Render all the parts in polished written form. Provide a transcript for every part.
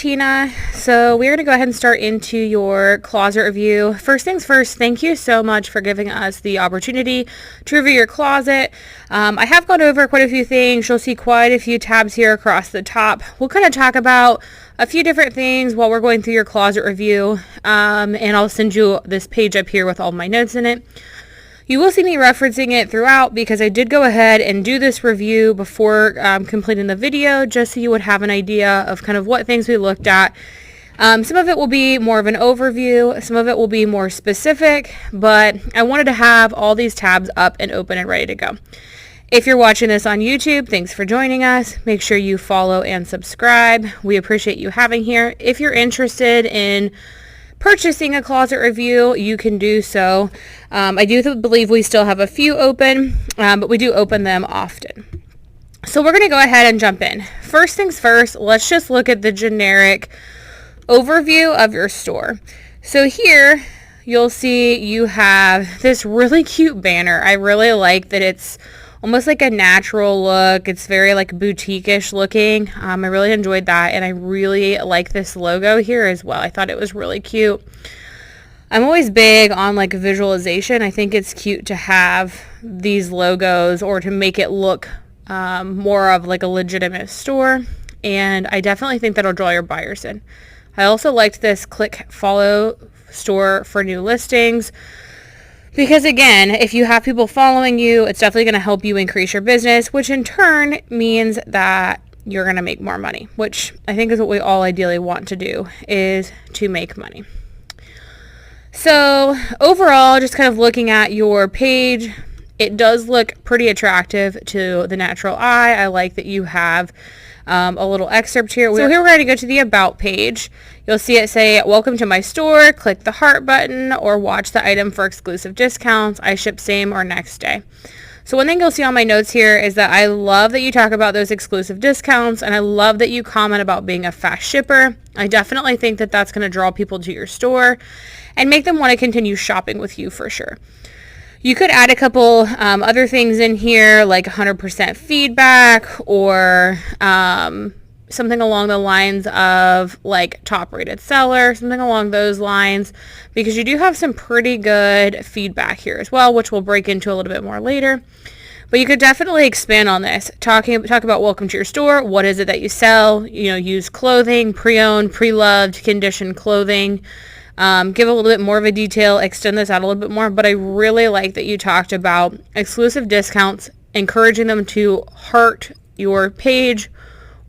Tina. So we're going to go ahead and start into your closet review. First things first, thank you so much for giving us the opportunity to review your closet. I have gone over quite a few things. You'll see quite a few tabs here across the top. We'll kind of talk about a few different things while we're going through your closet review, and I'll send you this page up here with all my notes in it. You will see me referencing it throughout because I did go ahead and do this review before completing the video, just so you would have an idea of kind of what things we looked at. Some of it will be more of an overview, some of it will be more specific, but I wanted to have all these tabs up and open and ready to go. If you're watching this on YouTube, thanks for joining us. Make sure you follow and subscribe. We appreciate you having here. If you're interested in purchasing a closet review, you can do so. I do believe we still have a few open, but we do open them often. So we're going to go ahead and jump in. First things first, let's just look at the generic overview of your store. So here you'll see you have this really cute banner. I really like that it's almost like a natural look. It's very like boutique-ish looking. I really enjoyed that, and I really like this logo here as well. I thought it was really cute. I'm always big on like visualization. I think it's cute to have these logos or to make it look more of like a legitimate store, and I definitely think that'll draw your buyers in. I also liked this click follow store for new listings, because again, if you have people following you, it's definitely going to help you increase your business, which in turn means that you're going to make more money, which I think is what we all ideally want to do, is to make money. So overall, just kind of looking at your page, it does look pretty attractive to the natural eye. I like that you have a little excerpt here. So here we're going to go to the About page. You'll see it say, welcome to my store, click the heart button, or watch the item for exclusive discounts. I ship same or next day. So one thing you'll see on my notes here is that I love that you talk about those exclusive discounts, and I love that you comment about being a fast shipper. I definitely think that that's going to draw people to your store and make them want to continue shopping with you for sure. You could add a couple other things in here, like 100% feedback, or something along the lines of like top rated seller, something along those lines, because you do have some pretty good feedback here as well, which we'll break into a little bit more later. But you could definitely expand on this. Talk about welcome to your store. What is it that you sell? You know, use clothing, pre-owned, pre-loved, conditioned clothing. Give a little bit more of a detail, extend this out a little bit more, but I really like that you talked about exclusive discounts, encouraging them to heart your page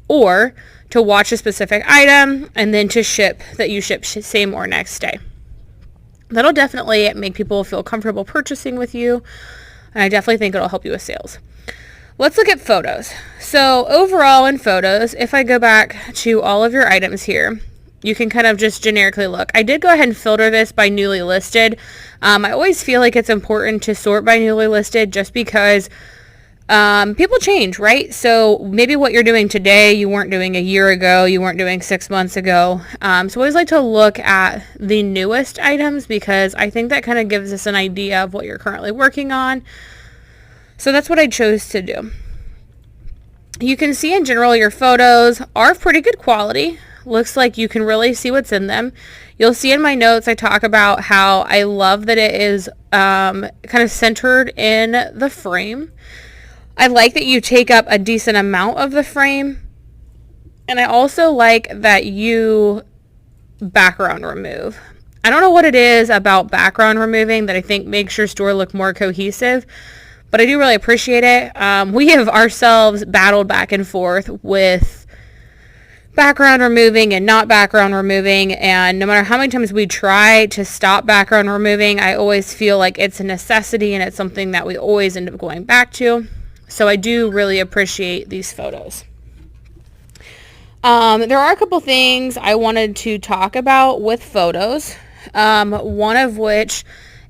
or to watch a specific item, and then to ship, that you ship same or next day. That'll definitely make people feel comfortable purchasing with you, and I definitely think it'll help you with sales. Let's look at photos. So overall in photos, if I go back to all of your items here, you can kind of just generically look. I did go ahead and filter this by newly listed. I always feel like it's important to sort by newly listed, just because people change, right? So maybe what you're doing today, you weren't doing a year ago, you weren't doing 6 months ago. So I always like to look at the newest items, because I think that kind of gives us an idea of what you're currently working on. So that's what I chose to do. You can see in general your photos are of pretty good quality. Looks like you can really see what's in them. You'll see in my notes I talk about how I love that it is kind of centered in the frame. I like that you take up a decent amount of the frame, and I also like that you background remove. I don't know what it is about background removing that I think makes your store look more cohesive, but I do really appreciate it. We have ourselves battled back and forth with background removing and not background removing, and no matter how many times we try to stop background removing, I always feel like it's a necessity, and it's something that we always end up going back to. So I do really appreciate these photos. There are a couple things I wanted to talk about with photos, one of which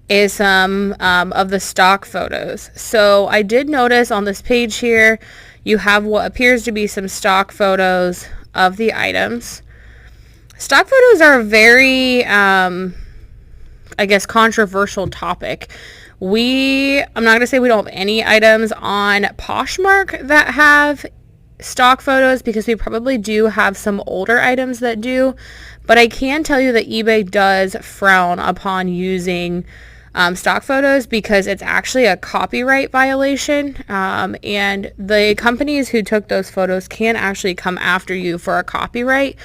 is some of the stock photos. So I did notice on this page here, you have what appears to be some stock photos of the items. Stock photos are a very, I guess, controversial topic. I'm not going to say we don't have any items on Poshmark that have stock photos because we probably do have some older items that do, but I can tell you that eBay does frown upon using stock photos because it's actually a copyright violation, and the companies who took those photos can actually come after you for a copyright.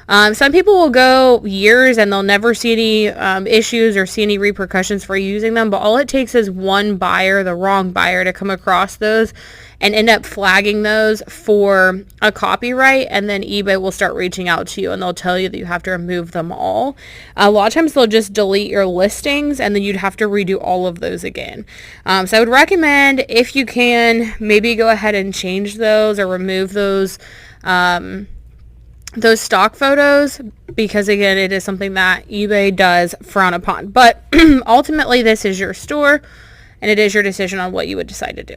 Some people will go years and they'll never see any issues or see any repercussions for using them, but all it takes is one buyer, the wrong buyer, to come across those and end up flagging those for a copyright, and then eBay will start reaching out to you and they'll tell you that you have to remove them all. A lot of times they'll just delete your listings and then you'd have to redo all of those again. So I would recommend, if you can, maybe go ahead and change those or remove those stock photos, because again, it is something that eBay does frown upon. But ultimately, this is your store and it is your decision on what you would decide to do.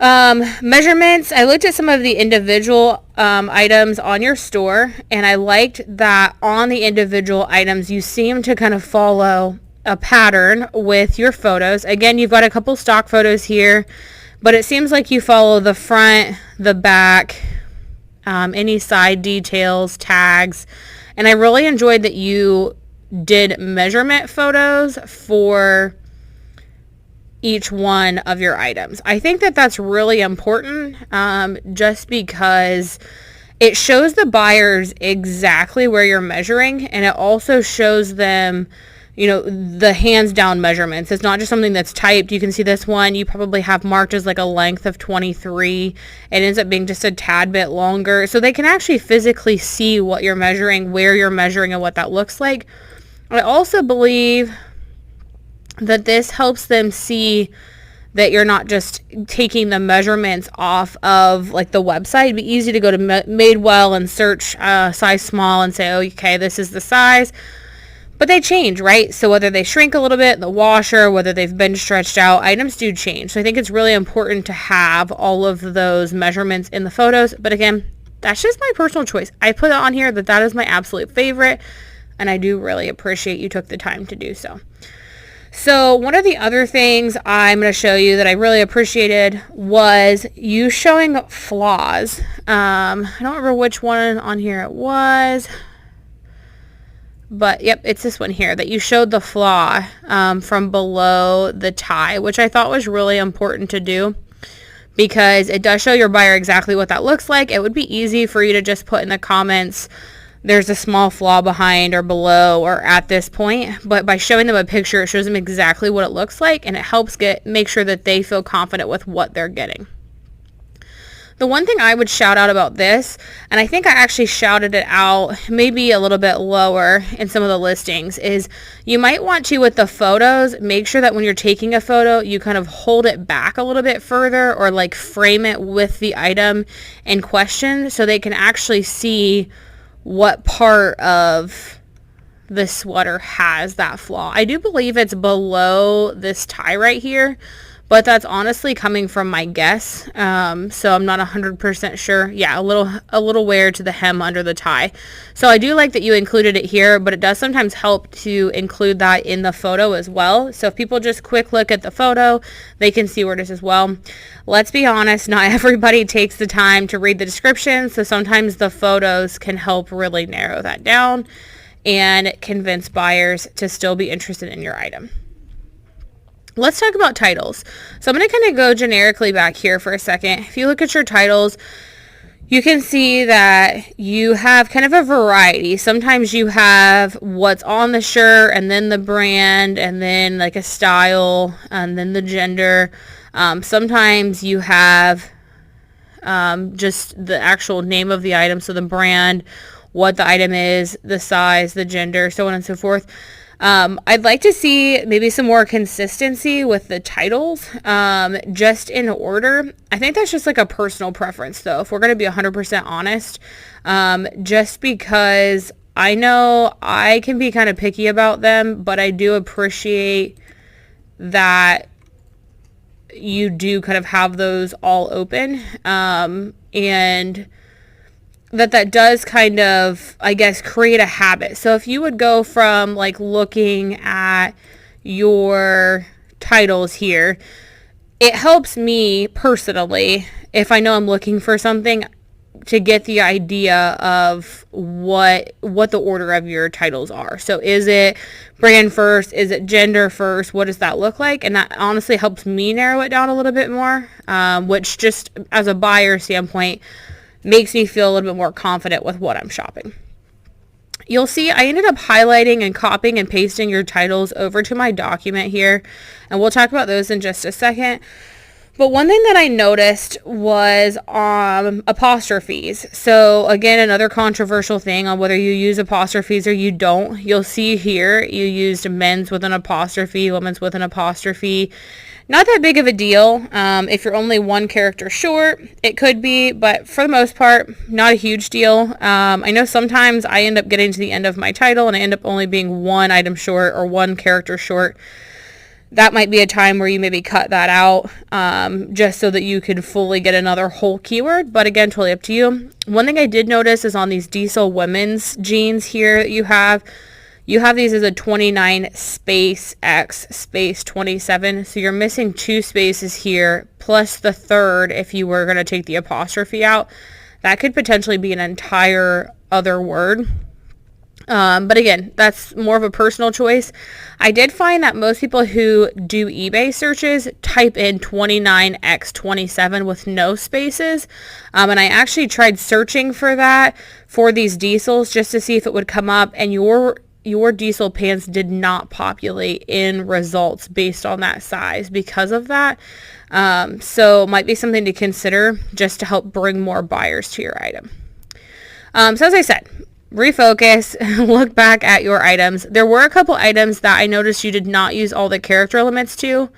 Measurements. I looked at some of the individual items on your store, and I liked that on the individual items you seem to kind of follow a pattern with your photos. Again, you've got a couple stock photos here, but it seems like you follow the front, the back, any side details, tags, and I really enjoyed that you did measurement photos for each one of your items. I think that that's really important, just because it shows the buyers exactly where you're measuring, and it also shows them, you know, the hands down measurements. It's not just something that's typed. You can see this one you probably have marked as like a length of 23. It ends up being just a tad bit longer, so they can actually physically see what you're measuring, where you're measuring, and what that looks like. I also believe that this helps them see that you're not just taking the measurements off of like the website. It'd be easy to go to Madewell and search size small and say, oh, okay, this is the size. But they change, right? So whether they shrink a little bit in the washer, whether they've been stretched out, items do change. So I think it's really important to have all of those measurements in the photos. But again, that's just my personal choice. I put it on here that is my absolute favorite, and I do really appreciate you took the time to do so. So one of the other things I'm going to show you that I really appreciated was you showing flaws. I don't remember which one on here it was, but yep, it's this one here that you showed the flaw from below the tie, which I thought was really important to do because it does show your buyer exactly what that looks like. It would be easy for you to just put in the comments, there's a small flaw behind or below or at this point, but by showing them a picture, it shows them exactly what it looks like, and it helps make sure that they feel confident with what they're getting. The one thing I would shout out about this, and I think I actually shouted it out maybe a little bit lower in some of the listings, is you might want to, with the photos, make sure that when you're taking a photo, you kind of hold it back a little bit further or like frame it with the item in question so they can actually see what part of the sweater has that flaw. I do believe it's below this tie right here, but that's honestly coming from my guess. So I'm not 100% sure. Yeah, a little wear to the hem under the tie. So I do like that you included it here, but it does sometimes help to include that in the photo as well. So if people just quick look at the photo, they can see where it is as well. Let's be honest, not everybody takes the time to read the description, so sometimes the photos can help really narrow that down and convince buyers to still be interested in your item. Let's talk about titles. So I'm going to kind of go generically back here for a second. If you look at your titles, you can see that you have kind of a variety. Sometimes you have what's on the shirt and then the brand and then like a style and then the gender. Sometimes you have just the actual name of the item, so the brand, what the item is, the size, the gender, so on and so forth. I'd like to see maybe some more consistency with the titles, just in order. I think that's just like a personal preference though, if we're going to be 100% honest, just because I know I can be kind of picky about them, but I do appreciate that you do kind of have those all open, and that does kind of, I guess, create a habit. So if you would go from like looking at your titles here, it helps me personally, if I know I'm looking for something, to get the idea of what the order of your titles are. So is it brand first? Is it gender first? What does that look like? And that honestly helps me narrow it down a little bit more, which just as a buyer standpoint makes me feel a little bit more confident with what I'm shopping. You'll see I ended up highlighting and copying and pasting your titles over to my document here, and we'll talk about those in just a second. But one thing that I noticed was apostrophes. So again, another controversial thing on whether you use apostrophes or you don't. You'll see here you used men's with an apostrophe, women's with an apostrophe. Not that big of a deal. If you're only one character short, it could be, but for the most part, not a huge deal. I know sometimes I end up getting to the end of my title and I end up only being one item short or one character short. That might be a time where you maybe cut that out, just so that you can fully get another whole keyword. But again, totally up to you. One thing I did notice is on these diesel women's jeans here that you have these as a 29 space X space 27. So you're missing 2 spaces here, plus the third if you were going to take the apostrophe out. That could potentially be an entire other word. But again, that's more of a personal choice. I did find that most people who do eBay searches type in 29x27 with no spaces. And I actually tried searching for that for these diesels just to see if it would come up, and your diesel pants did not populate in results based on that size because of that. So it might be something to consider just to help bring more buyers to your item. So as I said, refocus, look back at your items. There were a couple items that I noticed you did not use all the character limits to.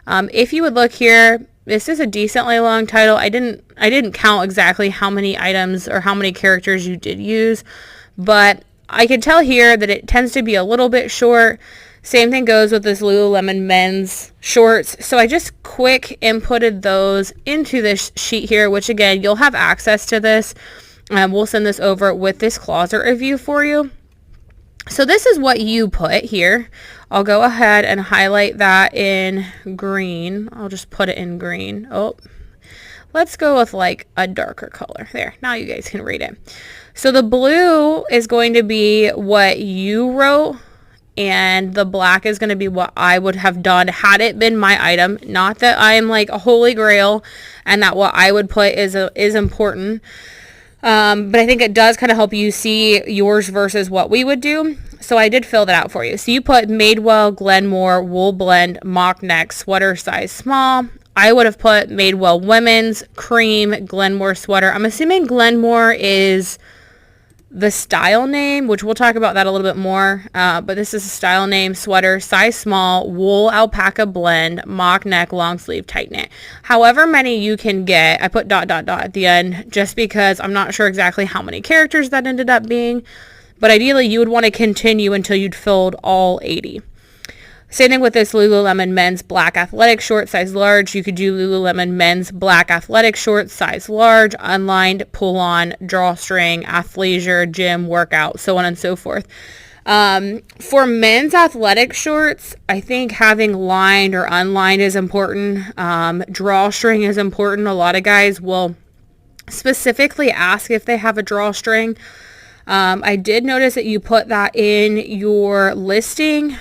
If you would look here, this is a decently long title. I didn't count exactly how many items or how many characters you did use, but I can tell here that it tends to be a little bit short. Same thing goes with this Lululemon men's shorts. So I just quick inputted those into this sheet here, which again, you'll have access to this. We'll send this over with this closet review for you. So this is what you put here. I'll go ahead and highlight that in green. I'll just put it in green. Oh, let's go with like a darker color. There, now you guys can read it. So the blue is going to be what you wrote, and the black is going to be what I would have done had it been my item. Not that I'm like a holy grail and that what I would put is important. But I think it does kind of help you see yours versus what we would do. So I did fill that out for you. So you put Madewell, Glenmore, wool blend, mock neck, sweater size small. I would have put Madewell women's, cream, Glenmore sweater. I'm assuming Glenmore is the style name, which we'll talk about that a little bit more. But this is a style name, sweater, size small, wool alpaca blend, mock neck, long sleeve, tight knit. However many you can get, I put ... at the end just because I'm not sure exactly how many characters that ended up being. But ideally, you would want to continue until you'd filled all 80. Same thing with this Lululemon men's black athletic short, size large. You could do Lululemon men's black athletic shorts, size large, unlined, pull-on, drawstring, athleisure, gym, workout, so on and so forth. For men's athletic shorts, I think having lined or unlined is important. Drawstring is important. A lot of guys will specifically ask if they have a drawstring. I did notice that you put that in your listing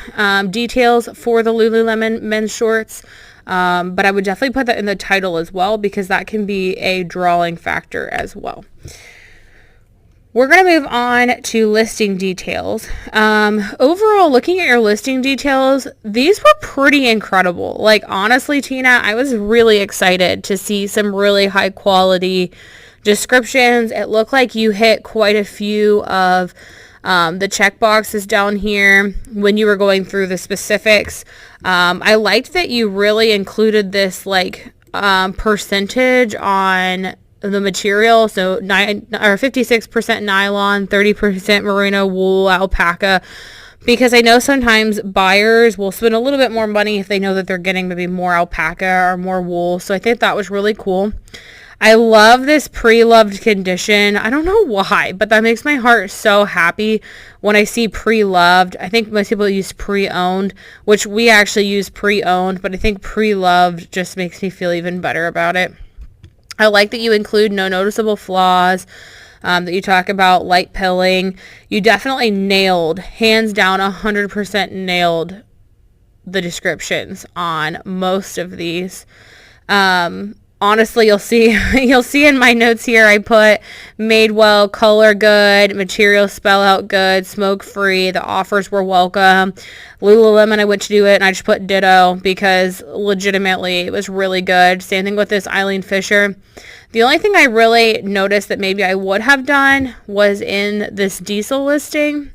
details for the Lululemon men's shorts, but I would definitely put that in the title as well because that can be a drawing factor as well. We're going to move on to listing details. Overall, looking at your listing details, these were pretty incredible. Like, honestly, Tina, I was really excited to see some really high quality descriptions. It looked like you hit quite a few of the check boxes down here when you were going through the specifics. I liked that you really included this like percentage on the material. So 56% nylon, 30% merino wool, alpaca, because I know sometimes buyers will spend a little bit more money if they know that they're getting maybe more alpaca or more wool. So I think that was really cool. I love this pre-loved condition. I don't know why, but that makes my heart so happy when I see pre-loved. I think most people use pre-owned, which we actually use pre-owned, but I think pre-loved just makes me feel even better about it. I like that you include no noticeable flaws, that you talk about light pilling. You definitely nailed, hands down, 100% nailed the descriptions on most of these. Honestly, you'll see in my notes here, I put made well, color good, material spell out good, smoke free, the offers were welcome. Lululemon, I went to do it and I just put ditto because legitimately it was really good. Same thing with this Eileen Fisher. The only thing I really noticed that maybe I would have done was in this diesel listing.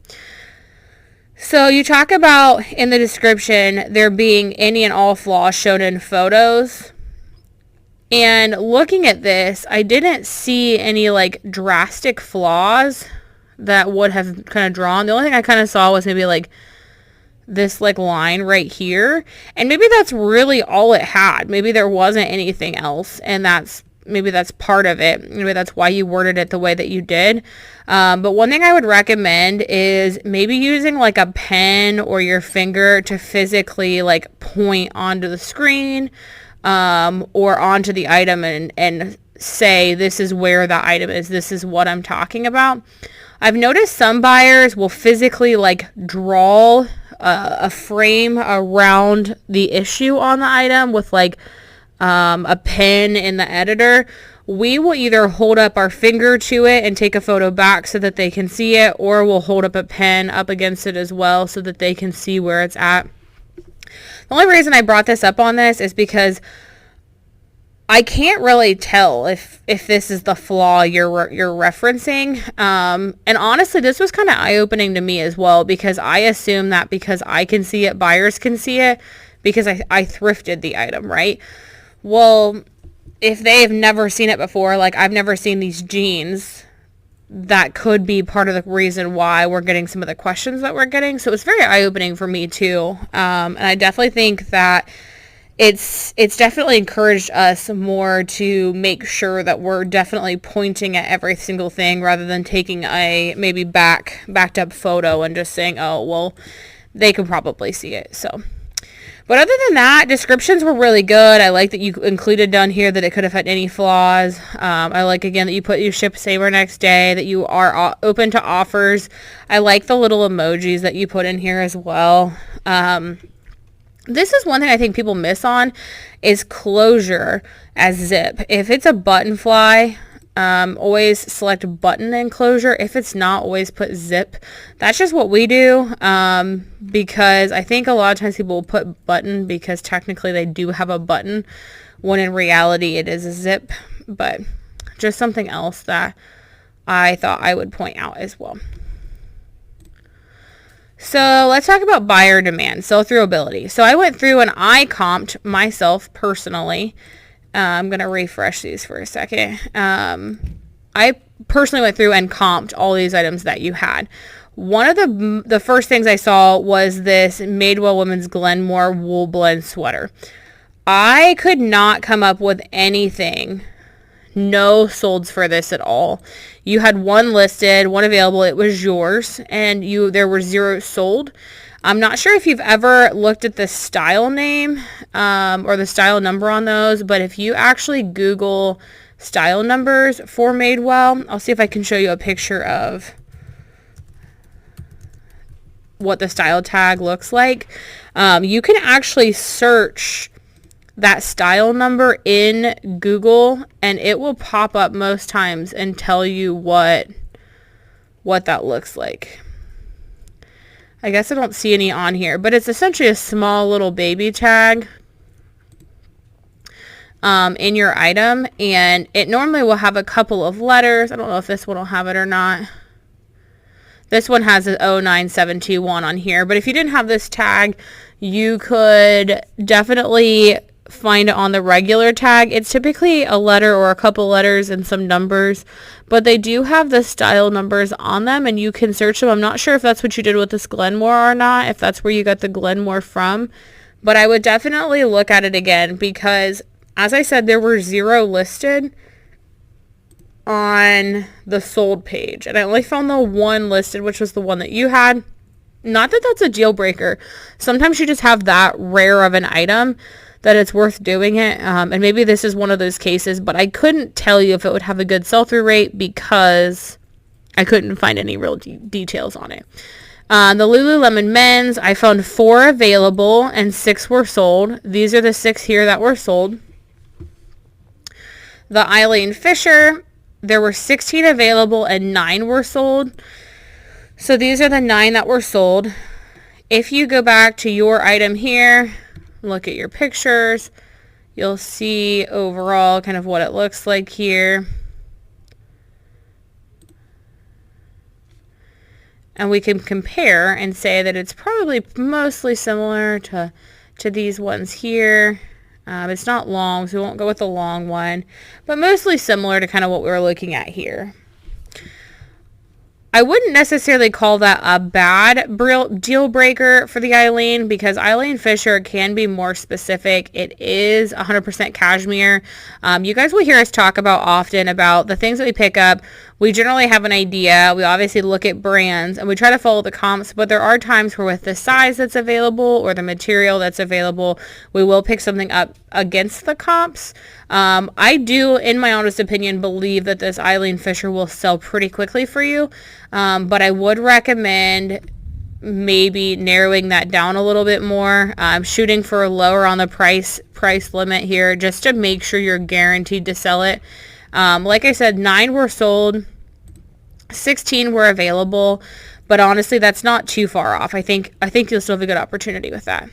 So you talk about in the description there being any and all flaws shown in photos. And looking at this, I didn't see any like drastic flaws that would have kind of drawn. The only thing I kind of saw was maybe like this like line right here. And maybe that's really all it had. Maybe there wasn't anything else. And maybe that's part of it. Maybe that's why you worded it the way that you did. But one thing I would recommend is maybe using like a pen or your finger to physically like point onto the screen. Or onto the item and say, this is where the item is. This is what I'm talking about. I've noticed some buyers will physically like draw a frame around the issue on the item with like a pen in the editor. We will either hold up our finger to it and take a photo back so that they can see it, or we'll hold up a pen up against it as well so that they can see where it's at. The only reason I brought this up on this is because I can't really tell if this is the flaw you're referencing. And honestly, this was kind of eye-opening to me as well, because I assume that because I can see it, buyers can see it because I thrifted the item, right? Well, if they have never seen it before, like I've never seen these jeans, that could be part of the reason why we're getting some of the questions that we're getting. So it's very eye-opening for me too. And I definitely think that it's definitely encouraged us more to make sure that we're definitely pointing at every single thing rather than taking a maybe backed up photo and just saying, oh, well, they could probably see it. So, but other than that, descriptions were really good. I like that you included down here that it could have had any flaws. I like, again, that you put you ship saver next day, that you are open to offers. I like the little emojis that you put in here as well. This is one thing I think people miss on is closure as zip. If it's a button fly, always select button and closure. If it's not, always put zip. That's just what we do, because I think a lot of times people will put button because technically they do have a button, when in reality it is a zip. But just something else that I thought I would point out as well. So let's talk about buyer demand, sell-through-ability. So I went through and I comped myself personally. I'm going to refresh these for a second. I personally went through and comped all these items that you had. One of the first things I saw was this Madewell Women's Glenmore wool blend sweater. I could not come up with anything. No solds for this at all. You had one listed, one available, it was yours, and there were 0 sold. I'm not sure if you've ever looked at the style name or the style number on those, but if you actually Google style numbers for Madewell, I'll see if I can show you a picture of what the style tag looks like. You can actually search that style number in Google and it will pop up most times and tell you what that looks like. I guess I don't see any on here, but it's essentially a small little baby tag in your item, and it normally will have a couple of letters. I don't know if this one will have it or not. This one has an 09721 on here, but if you didn't have this tag, you could definitely find it on the regular tag. It's typically a letter or a couple letters and some numbers, but they do have the style numbers on them and you can search them. I'm not sure if that's what you did with this Glenmore or not, if that's where you got the Glenmore from, but I would definitely look at it again because, as I said, there were 0 listed on the sold page, and I only found the one listed, which was the one that you had. Not that that's a deal breaker. Sometimes you just have that rare of an item that it's worth doing it. And maybe this is one of those cases, but I couldn't tell you if it would have a good sell-through rate because I couldn't find any real details on it. The Lululemon men's, I found 4 available and 6 were sold. These are the 6 here that were sold. The Elaine Fisher, there were 16 available and 9 were sold. So these are the 9 that were sold. If you go back to your item here, look at your pictures, you'll see overall kind of what it looks like here. And we can compare and say that it's probably mostly similar to these ones here. It's not long, so we won't go with the long one, but mostly similar to kind of what we were looking at here. I wouldn't necessarily call that a bad deal breaker for the Elaine because Elaine Fisher can be more specific. It is 100% cashmere. You guys will hear us talk about often about the things that we pick up. We generally have an idea. We obviously look at brands and we try to follow the comps, but there are times where with the size that's available or the material that's available, we will pick something up against the comps. I do, in my honest opinion, believe that this Elaine Fisher will sell pretty quickly for you, but I would recommend maybe narrowing that down a little bit more, shooting for lower on the price limit here just to make sure you're guaranteed to sell it. Like I said, 9 were sold, 16 were available, but honestly, that's not too far off. I think you'll still have a good opportunity with that.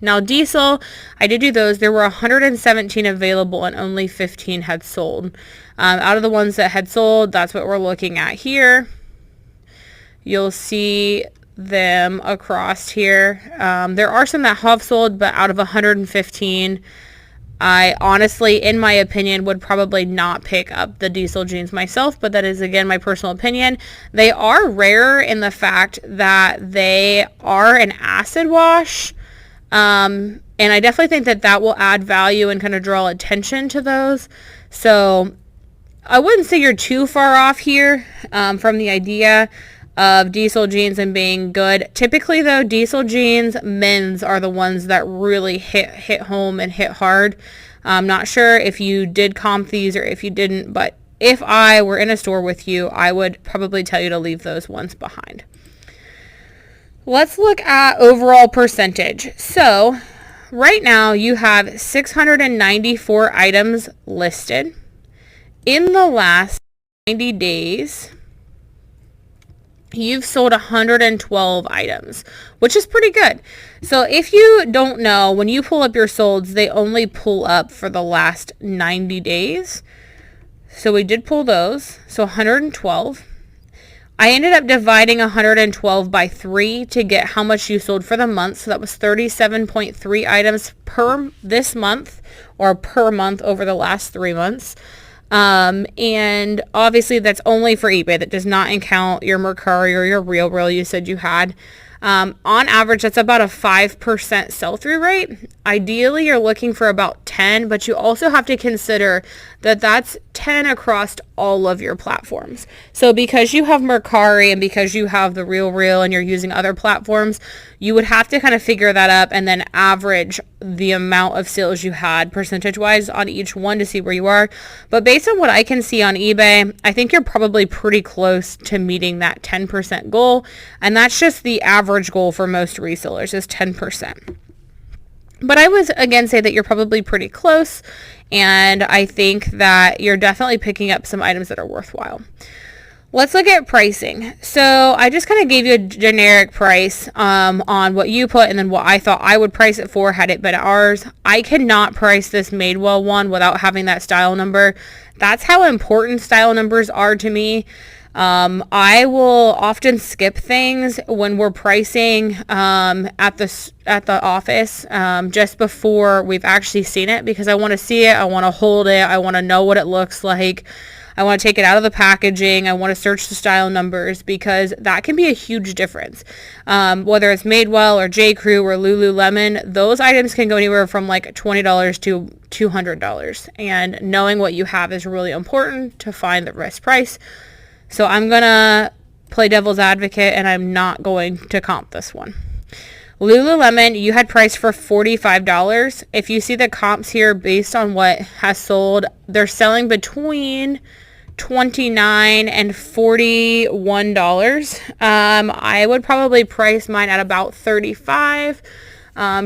Now, Diesel, I did do those. There were 117 available and only 15 had sold. Out of the ones that had sold, that's what we're looking at here. You'll see them across here. There are some that have sold, but out of 115, I honestly, in my opinion, would probably not pick up the Diesel jeans myself, but that is, again, my personal opinion. They are rare in the fact that they are an acid wash. And I definitely think that will add value and kind of draw attention to those. So I wouldn't say you're too far off here from the idea of Diesel jeans and being good. Typically, though, Diesel jeans, men's are the ones that really hit home and hit hard. I'm not sure if you did comp these or if you didn't, but if I were in a store with you, I would probably tell you to leave those ones behind. Let's look at overall percentage. So right now you have 694 items listed. In the last 90 days, you've sold 112 items, which is pretty good. So if you don't know, when you pull up your solds, they only pull up for the last 90 days. So we did pull those. So 112. I ended up dividing 112 by 3 to get how much you sold for the month. So that was 37.3 items per this month or per month over the last 3 months. And obviously that's only for eBay. That does not count your Mercari or your Real you said you had. On average, that's about a 5% sell-through rate. Ideally, you're looking for about 10, but you also have to consider that that's 10 across all of your platforms. So because you have Mercari and because you have the Real and you're using other platforms, you would have to kind of figure that up and then average the amount of sales you had percentage-wise on each one to see where you are. But based on what I can see on eBay, I think you're probably pretty close to meeting that 10% goal, and that's just the average goal for most resellers is 10%. But I would, again, say that you're probably pretty close, and I think that you're definitely picking up some items that are worthwhile. Let's look at pricing. So I just kind of gave you a generic price on what you put and then what I thought I would price it for had it been ours. I cannot price this Madewell one without having that style number. That's how important style numbers are to me. I will often skip things when we're pricing at the office just before we've actually seen it because I want to see it, I want to hold it, I want to know what it looks like. I want to take it out of the packaging. I want to search the style numbers, because that can be a huge difference. Whether it's Madewell or J. Crew or Lululemon, those items can go anywhere from like $20 to $200. And knowing what you have is really important to find the best price. So I'm going to play devil's advocate, and I'm not going to comp this one. Lululemon, you had priced for $45. If you see the comps here based on what has sold, they're selling between $29 and $41. I would probably price mine at about $35,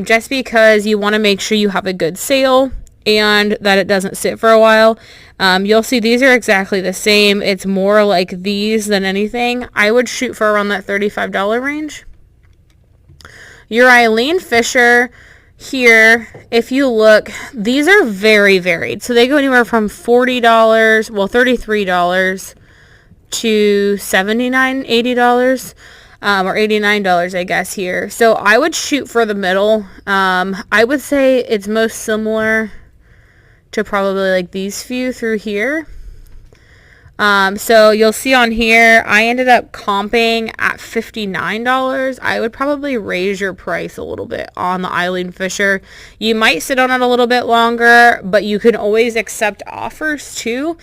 just because you want to make sure you have a good sale and that it doesn't sit for a while. You'll see these are exactly the same. It's more like these than anything. I would shoot for around that $35 range. Your Elaine Fisher here, if you look, these are very varied. So they go anywhere from $40, well, $33 to $79, $80, or $89, I guess, here. So I would shoot for the middle. I would say it's most similar to probably like these few through here. So you'll see on here, I ended up comping at $59. I would probably raise your price a little bit on the Elaine Fisher. You might sit on it a little bit longer, but you can always accept offers too.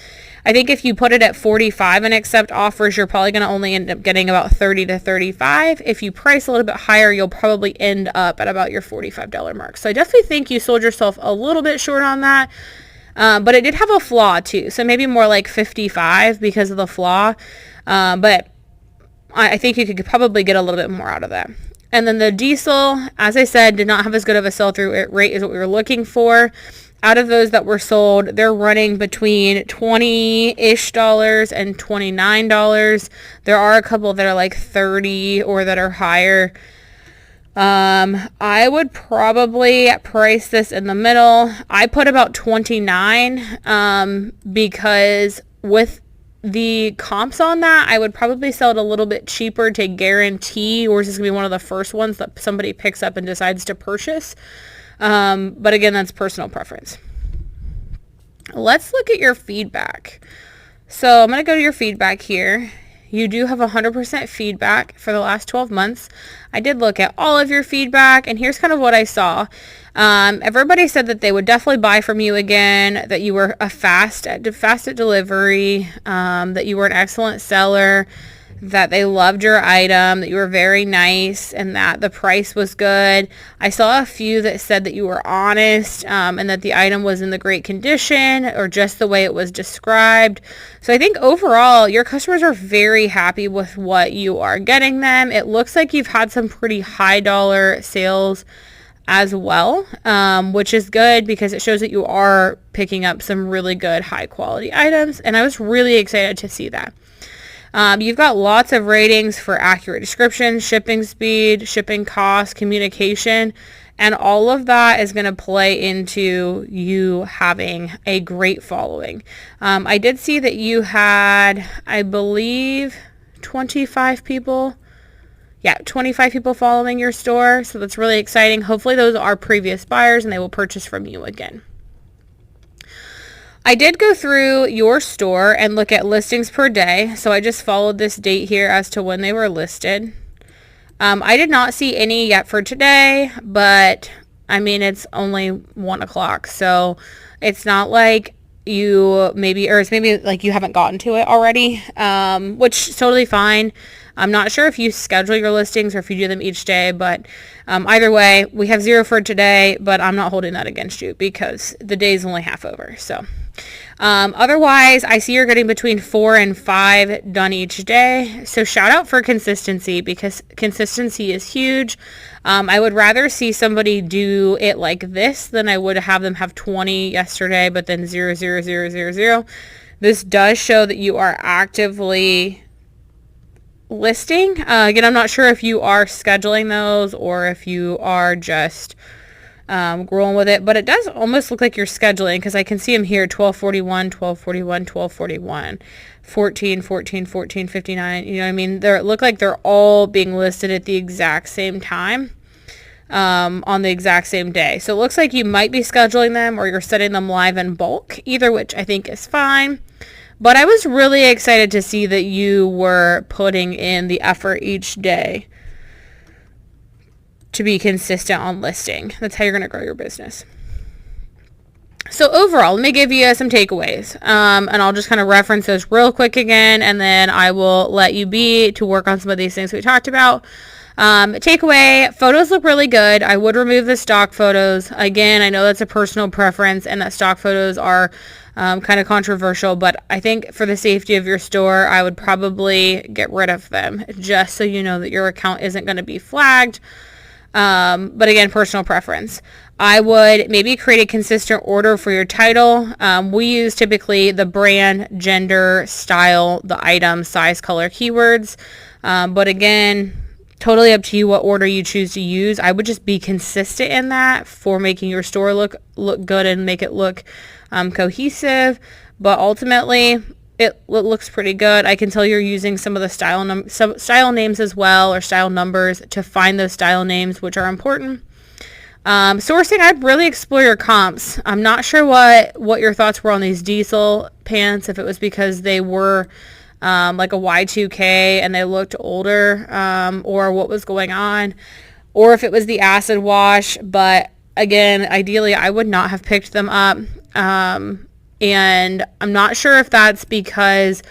I think if you put it at $45 and accept offers, you're probably going to only end up getting about $30 to $35. If you price a little bit higher, you'll probably end up at about your $45 mark. So I definitely think you sold yourself a little bit short on that. But it did have a flaw too, so maybe more like 55 because of the flaw, but I think you could probably get a little bit more out of that. And then the Diesel, as I said, did not have as good of a sell-through rate as what we were looking for. Out of those that were sold, they're running between $20-ish and $29. There are a couple that are like $30 or that are higher. I would probably price this in the middle. I put about $29, because with the comps on that, I would probably sell it a little bit cheaper to guarantee, or is this going to be one of the first ones that somebody picks up and decides to purchase? But again, that's personal preference. Let's look at your feedback. So I'm going to go to your feedback here. You do have 100% feedback for the last 12 months. I did look at all of your feedback, and here's kind of what I saw. Everybody said that they would definitely buy from you again, that you were fast at delivery, that you were an excellent seller, that they loved your item, that you were very nice, and that the price was good. I saw a few that said that you were honest, and that the item was in the great condition or just the way it was described. So I think overall your customers are very happy with what you are getting them. It looks like you've had some pretty high dollar sales as well, which is good because it shows that you are picking up some really good high quality items, and I was really excited to see that. You've got lots of ratings for accurate descriptions, shipping speed, shipping cost, communication, and all of that is going to play into you having a great following. I did see that you had, I believe, 25 people. Yeah, 25 people following your store, so that's really exciting. Hopefully those are previous buyers and they will purchase from you again. I did go through your store and look at listings per day, so I just followed this date here as to when they were listed. I did not see any yet for today, but I mean, it's only 1 o'clock, so it's not like you maybe, or it's maybe like you haven't gotten to it already, which is totally fine. I'm not sure if you schedule your listings or if you do them each day, but either way, we have 0 for today, but I'm not holding that against you because the day is only half over. So otherwise, I see you're getting between 4 and 5 done each day. So shout out for consistency because consistency is huge. I would rather see somebody do it like this than I would have them have 20 yesterday, but then 0, 0, 0, 0, 0. This does show that you are actively listing. Again, I'm not sure if you are scheduling those or if you are just rolling with it, but it does almost look like you're scheduling because I can see them here, 1241, 1241, 1241, 14, 14, 14, 59. You know what I mean? They look like they're all being listed at the exact same time on the exact same day. So it looks like you might be scheduling them or you're setting them live in bulk, either which I think is fine. But I was really excited to see that you were putting in the effort each day to be consistent on listing. That's how you're going to grow your business. So overall, let me give you some takeaways, and I'll just kind of reference those real quick again, and then I will let you be to work on some of these things we talked about. Takeaway, photos look really good. I would remove the stock photos. Again, I know that's a personal preference and that stock photos are kind of controversial, but I think for the safety of your store, I would probably get rid of them just so you know that your account isn't going to be flagged. But again, personal preference. I would maybe create a consistent order for your title. We use typically the brand, gender, style, the item, size, color, keywords. But again, totally up to you what order you choose to use. I would just be consistent in that for making your store look good and make it look cohesive. But ultimately, it looks pretty good. I can tell you're using some of the style names as well, or style numbers, to find those style names, which are important. Sourcing, I'd really explore your comps. I'm not sure what your thoughts were on these diesel pants, if it was because they were like a Y2K and they looked older, or what was going on, or if it was the acid wash. But again, ideally, I would not have picked them up. And I'm not sure if that's because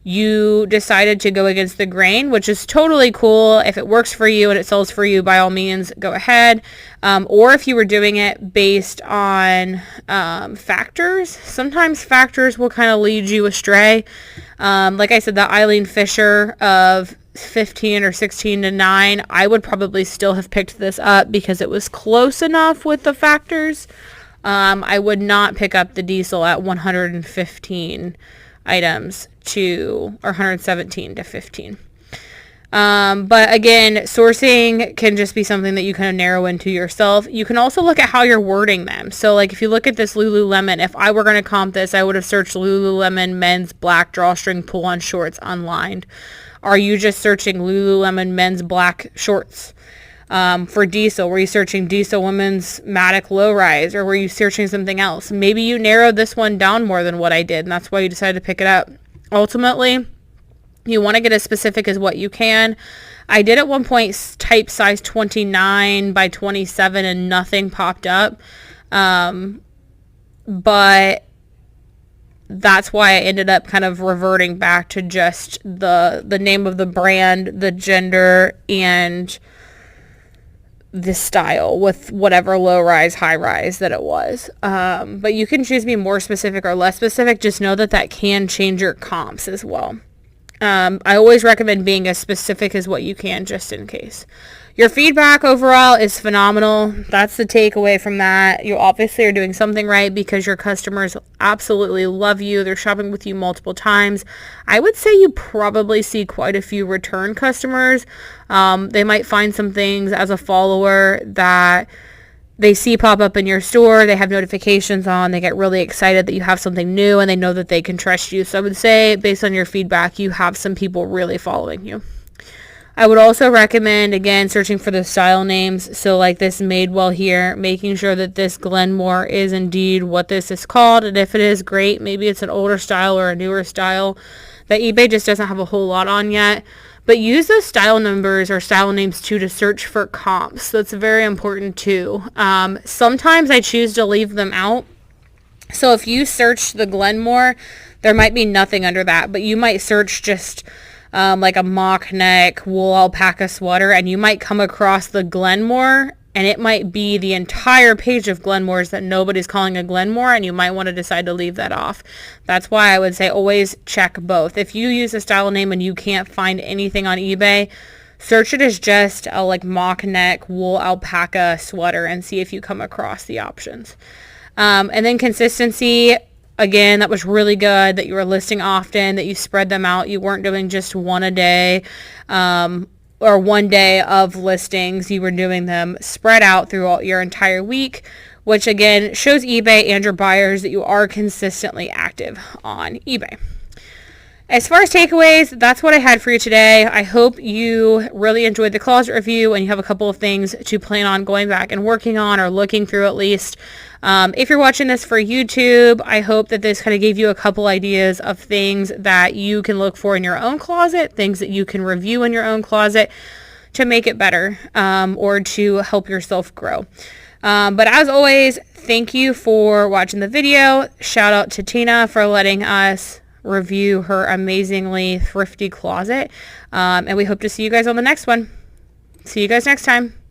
you decided to go against the grain, which is totally cool. If it works for you and it sells for you, by all means, go ahead. Or if you were doing it based on factors. Sometimes factors will kind of lead you astray. Like I said, the Eileen Fisher of 15 or 16 to 9, I would probably still have picked this up because it was close enough with the factors. I would not pick up the diesel at 115 items or 117 to 15. But again, sourcing can just be something that you kind of narrow into yourself. You can also look at how you're wording them. So like if you look at this Lululemon, if I were going to comp this, I would have searched Lululemon men's black drawstring pull-on shorts unlined. Are you just searching Lululemon men's black shorts? For diesel, were you searching diesel women's Matic low rise, or were you searching something else? Maybe you narrowed this one down more than what I did, and that's why you decided to pick it up. Ultimately, you want to get as specific as what you can. I did at one point type size 29 by 27 and nothing popped up. But that's why I ended up kind of reverting back to just the name of the brand, the gender, and the style with whatever low rise, high rise that it was. But you can choose to be more specific or less specific. Just know that can change your comps as well. I always recommend being as specific as what you can, just in case. Your feedback overall is phenomenal. That's the takeaway from that. You obviously are doing something right because your customers absolutely love you. They're shopping with you multiple times. I would say you probably see quite a few return customers. They might find some things as a follower that they see pop up in your store. They have notifications on. They get really excited that you have something new, and they know that they can trust you. So I would say, based on your feedback, you have some people really following you. I would also recommend, again, searching for the style names. So like this Madewell here, making sure that this Glenmore is indeed what this is called. And if it is, great. Maybe it's an older style or a newer style that eBay just doesn't have a whole lot on yet. But use those style numbers or style names too to search for comps. That's very important too. Sometimes I choose to leave them out. So if you search the Glenmore, there might be nothing under that. But you might search just like a mock neck wool alpaca sweater, and you might come across the Glenmore, and it might be the entire page of Glenmores that nobody's calling a Glenmore, and you might want to decide to leave that off. That's why I would say always check both. If you use a style name and you can't find anything on eBay, search it as just a like mock neck wool alpaca sweater and see if you come across the options. And then consistency. Again, that was really good that you were listing often, that you spread them out. You weren't doing just one a day or one day of listings. You were doing them spread out throughout your entire week, which again shows eBay and your buyers that you are consistently active on eBay. as far as takeaways, that's what I had for you today. I hope you really enjoyed the closet review and you have a couple of things to plan on going back and working on, or looking through at least. If you're watching this for YouTube, I hope that this kind of gave you a couple ideas of things that you can look for in your own closet, things that you can review in your own closet to make it better, or to help yourself grow. But as always, thank you for watching the video. Shout out to Tina for letting us review her amazingly thrifty closet. And we hope to see you guys on the next one. See you guys next time.